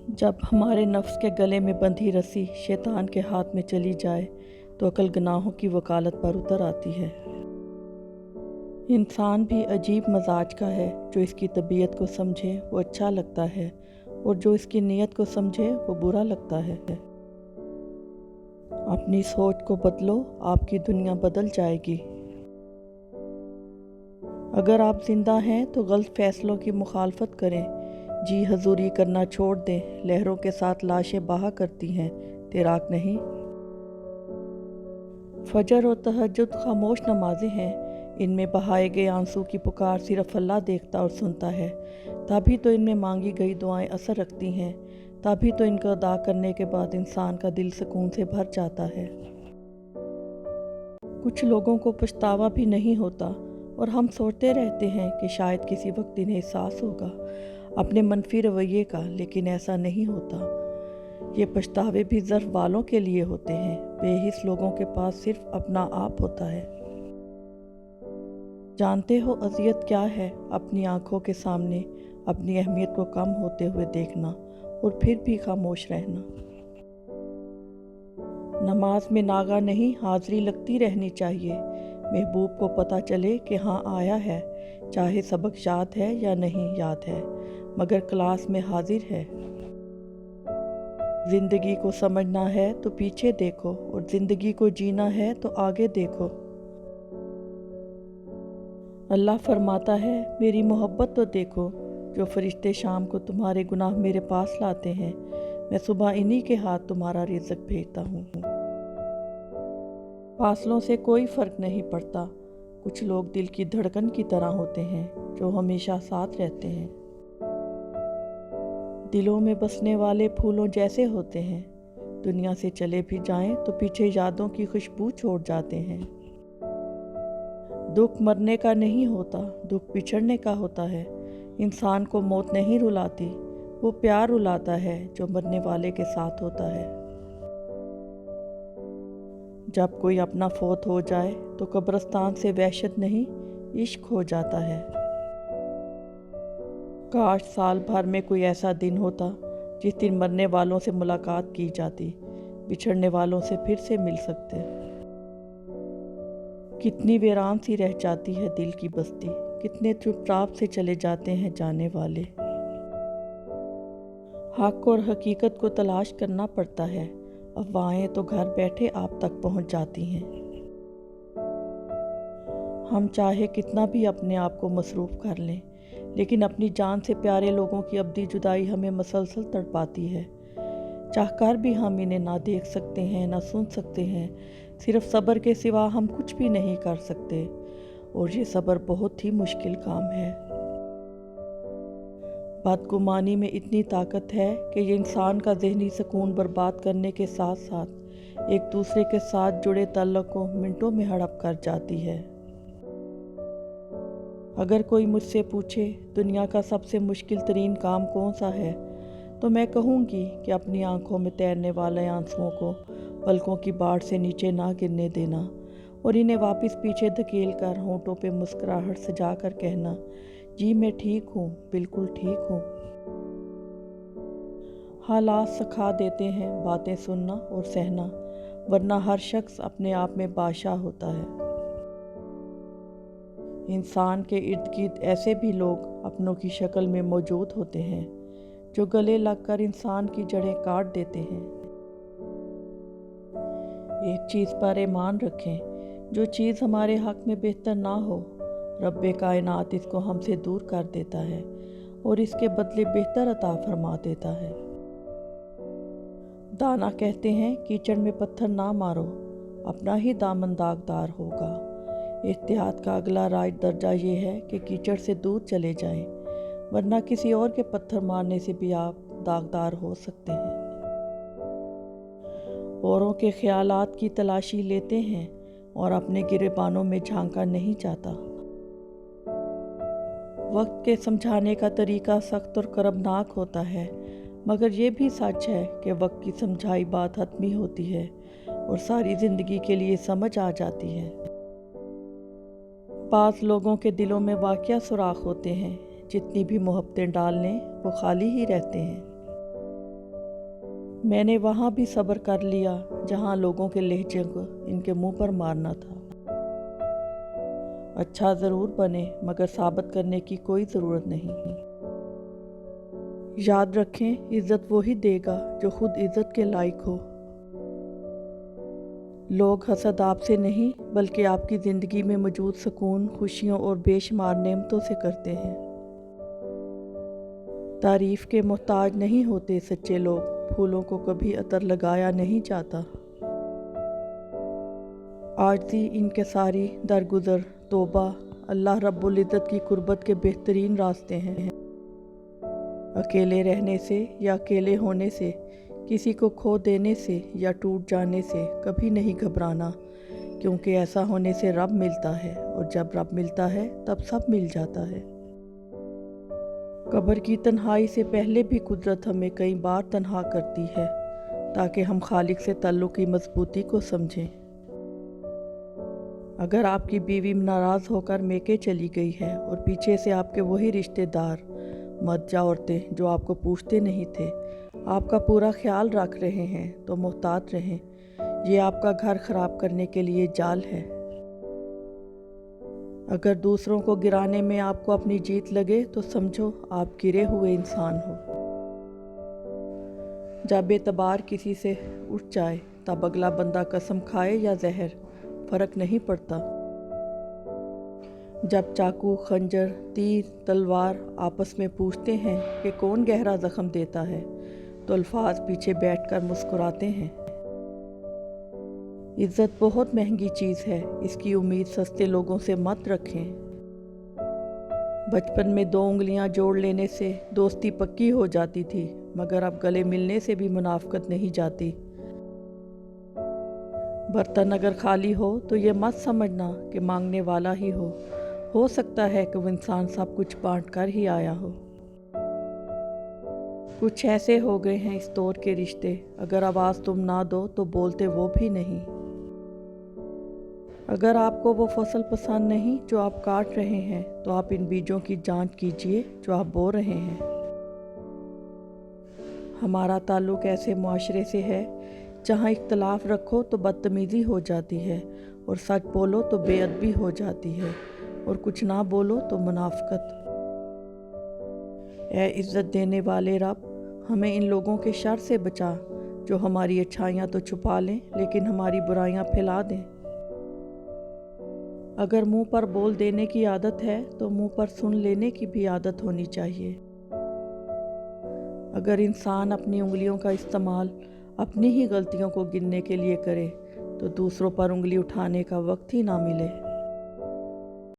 جب ہمارے نفس کے گلے میں بندھی رسی شیطان کے ہاتھ میں چلی جائے تو عقل گناہوں کی وکالت پر اتر آتی ہے۔ انسان بھی عجیب مزاج کا ہے، جو اس کی طبیعت کو سمجھے وہ اچھا لگتا ہے اور جو اس کی نیت کو سمجھے وہ برا لگتا ہے۔ اپنی سوچ کو بدلو، آپ کی دنیا بدل جائے گی۔ اگر آپ زندہ ہیں تو غلط فیصلوں کی مخالفت کریں، جی حضوری کرنا چھوڑ دیں۔ لہروں کے ساتھ لاشیں بہا کرتی ہیں، تیراک نہیں۔ فجر اور تہجد خاموش نمازیں ہیں، ان میں بہائے گئے آنسو کی پکار صرف اللہ دیکھتا اور سنتا ہے۔ تبھی تو ان میں مانگی گئی دعائیں اثر رکھتی ہیں، تبھی تو ان کو ادا کرنے کے بعد انسان کا دل سکون سے بھر جاتا ہے۔ کچھ لوگوں کو پچھتاوا بھی نہیں ہوتا اور ہم سوچتے رہتے ہیں کہ شاید کسی وقت انہیں احساس ہوگا اپنے منفی رویے کا، لیکن ایسا نہیں ہوتا۔ یہ پچھتاوے بھی ظرف والوں کے لیے ہوتے ہیں، بے حس لوگوں کے پاس صرف اپنا آپ ہوتا ہے۔ جانتے ہو اذیت کیا ہے؟ اپنی آنکھوں کے سامنے اپنی اہمیت کو کم ہوتے ہوئے دیکھنا اور پھر بھی خاموش رہنا۔ نماز میں ناغہ نہیں، حاضری لگتی رہنی چاہیے۔ محبوب کو پتہ چلے کہ ہاں آیا ہے، چاہے سبق یاد ہے یا نہیں یاد ہے، مگر کلاس میں حاضر ہے۔ زندگی کو سمجھنا ہے تو پیچھے دیکھو اور زندگی کو جینا ہے تو آگے دیکھو۔ اللہ فرماتا ہے، میری محبت تو دیکھو، جو فرشتے شام کو تمہارے گناہ میرے پاس لاتے ہیں، میں صبح انہی کے ہاتھ تمہارا رزق بھیجتا ہوں۔ فاصلوں سے کوئی فرق نہیں پڑتا، کچھ لوگ دل کی دھڑکن کی طرح ہوتے ہیں جو ہمیشہ ساتھ رہتے ہیں۔ دلوں میں بسنے والے پھولوں جیسے ہوتے ہیں، دنیا سے چلے بھی جائیں تو پیچھے یادوں کی خوشبو چھوڑ جاتے ہیں۔ دکھ مرنے کا نہیں ہوتا، دکھ بچھڑنے کا ہوتا ہے۔ انسان کو موت نہیں رلاتی، وہ پیار رلاتا ہے جو مرنے والے کے ساتھ ہوتا ہے۔ جب کوئی اپنا فوت ہو جائے تو قبرستان سے وحشت نہیں، عشق ہو جاتا ہے۔ کاش سال بھر میں کوئی ایسا دن ہوتا جس دن مرنے والوں سے ملاقات کی جاتی، بچھڑنے والوں سے پھر سے مل سکتے۔ کتنی ویران سی رہ جاتی ہے دل کی بستی، کتنے چپ چاپ سے چلے جاتے ہیں جانے والے۔ حق اور حقیقت کو تلاش کرنا پڑتا ہے، افواہیں تو گھر بیٹھے آپ تک پہنچ جاتی ہیں۔ ہم چاہے کتنا بھی اپنے آپ کو مصروف کر لیں، لیکن اپنی جان سے پیارے لوگوں کی ابدی جدائی ہمیں مسلسل تڑپاتی ہے۔ چاہ کر بھی ہم انہیں نہ دیکھ سکتے ہیں، نہ سن سکتے ہیں۔ صرف صبر کے سوا ہم کچھ بھی نہیں کر سکتے، اور یہ صبر بہت ہی مشکل کام ہے۔ بدگمانی میں اتنی طاقت ہے کہ یہ انسان کا ذہنی سکون برباد کرنے کے ساتھ ساتھ ایک دوسرے کے ساتھ جڑے تعلق کو منٹوں میں ہڑپ کر جاتی ہے۔ اگر کوئی مجھ سے پوچھے دنیا کا سب سے مشکل ترین کام کون سا ہے، تو میں کہوں گی کہ اپنی آنکھوں میں تیرنے والے آنسوؤں کو پلکوں کی باڑ سے نیچے نہ گرنے دینا، اور انہیں واپس پیچھے دھکیل کر ہونٹوں پہ مسکراہٹ سجا کر کہنا، جی میں ٹھیک ہوں، بالکل ٹھیک ہوں۔ حالات سکھا دیتے ہیں باتیں سننا اور سہنا، ورنہ ہر شخص اپنے آپ میں بادشاہ ہوتا ہے۔ انسان کے ارد گرد ایسے بھی لوگ اپنوں کی شکل میں موجود ہوتے ہیں جو گلے لگ کر انسان کی جڑیں کاٹ دیتے ہیں۔ ایک چیز پر ایمان رکھیں، جو چیز ہمارے حق میں بہتر نہ ہو، رب کائنات اس کو ہم سے دور کر دیتا ہے اور اس کے بدلے بہتر عطا فرما دیتا ہے۔ دانا کہتے ہیں کیچڑ میں پتھر نہ مارو، اپنا ہی دامن داغدار ہوگا۔ احتیاط کا اگلا رائج درجہ یہ ہے کہ کیچڑ سے دور چلے جائیں، ورنہ کسی اور کے پتھر مارنے سے بھی آپ داغدار ہو سکتے ہیں۔ اوروں کے خیالات کی تلاشی لیتے ہیں اور اپنے گریبانوں میں جھانکا نہیں جاتا۔ وقت کے سمجھانے کا طریقہ سخت اور کربناک ہوتا ہے، مگر یہ بھی سچ ہے کہ وقت کی سمجھائی بات حتمی ہوتی ہے اور ساری زندگی کے لیے سمجھ آ جاتی ہے۔ بعض لوگوں کے دلوں میں واقعہ سوراخ ہوتے ہیں، جتنی بھی محبتیں ڈال لیں وہ خالی ہی رہتے ہیں۔ میں نے وہاں بھی صبر کر لیا جہاں لوگوں کے لہجے کو ان کے منہ پر مارنا تھا۔ اچھا ضرور بنے مگر ثابت کرنے کی کوئی ضرورت نہیں۔ یاد رکھیں عزت وہی دے گا جو خود عزت کے لائق ہو۔ لوگ حسد آپ سے نہیں بلکہ آپ کی زندگی میں موجود سکون، خوشیوں اور بے شمار نعمتوں سے کرتے ہیں۔ تعریف کے محتاج نہیں ہوتے سچے لوگ، پھولوں کو کبھی عطر لگایا نہیں جاتا۔ عاجزی، انکساری، درگزر، توبہ اللہ رب العزت کی قربت کے بہترین راستے ہیں۔ اکیلے رہنے سے یا اکیلے ہونے سے، کسی کو کھو دینے سے یا ٹوٹ جانے سے کبھی نہیں گھبرانا، کیونکہ ایسا ہونے سے رب ملتا ہے، اور جب رب ملتا ہے تب سب مل جاتا ہے۔ قبر کی تنہائی سے پہلے بھی قدرت ہمیں کئی بار تنہا کرتی ہے تاکہ ہم خالق سے تعلق کی مضبوطی کو سمجھیں۔ اگر آپ کی بیوی ناراض ہو کر میکے چلی گئی ہے اور پیچھے سے آپ کے وہی رشتہ دار مرد یا عورتیں جو آپ کو پوچھتے نہیں تھے آپ کا پورا خیال رکھ رہے ہیں تو محتاط رہیں، یہ آپ کا گھر خراب کرنے کے لیے جال ہے۔ اگر دوسروں کو گرانے میں آپ کو اپنی جیت لگے تو سمجھو آپ گرے ہوئے انسان ہو۔ جب اعتبار کسی سے اٹھ جائے تب اگلا بندہ قسم کھائے یا زہر فرق نہیں پڑتا۔ جب چاقو، خنجر، تیر، تلوار آپس میں پوچھتے ہیں کہ کون گہرا زخم دیتا ہے تو الفاظ پیچھے بیٹھ کر مسکراتے ہیں۔ عزت بہت مہنگی چیز ہے، اس کی امید سستے لوگوں سے مت رکھیں۔ بچپن میں 2 انگلیاں جوڑ لینے سے دوستی پکی ہو جاتی تھی، مگر اب گلے ملنے سے بھی منافقت نہیں جاتی۔ برتن اگر خالی ہو تو یہ مت سمجھنا کہ مانگنے والا ہی ہو سکتا ہے کہ وہ انسان سب کچھ بانٹ کر ہی آیا ہو۔ کچھ ایسے ہو گئے ہیں اس دور کے رشتے، اگر آواز تم نہ دو تو بولتے وہ بھی نہیں۔ اگر آپ کو وہ فصل پسند نہیں جو آپ کاٹ رہے ہیں تو آپ ان بیجوں کی جانچ کیجئے جو آپ بو رہے ہیں۔ ہمارا تعلق ایسے معاشرے سے ہے جہاں اختلاف رکھو تو بدتمیزی ہو جاتی ہے، اور سچ بولو تو بے ادبی ہو جاتی ہے، اور کچھ نہ بولو تو منافقت۔ اے عزت دینے والے رب، ہمیں ان لوگوں کے شر سے بچا جو ہماری اچھائیاں تو چھپا لیں لیکن ہماری برائیاں پھیلا دیں۔ اگر منہ پر بول دینے کی عادت ہے تو منہ پر سن لینے کی بھی عادت ہونی چاہیے۔ اگر انسان اپنی انگلیوں کا استعمال اپنی ہی غلطیوں کو گننے کے لیے کرے تو دوسروں پر انگلی اٹھانے کا وقت ہی نہ ملے۔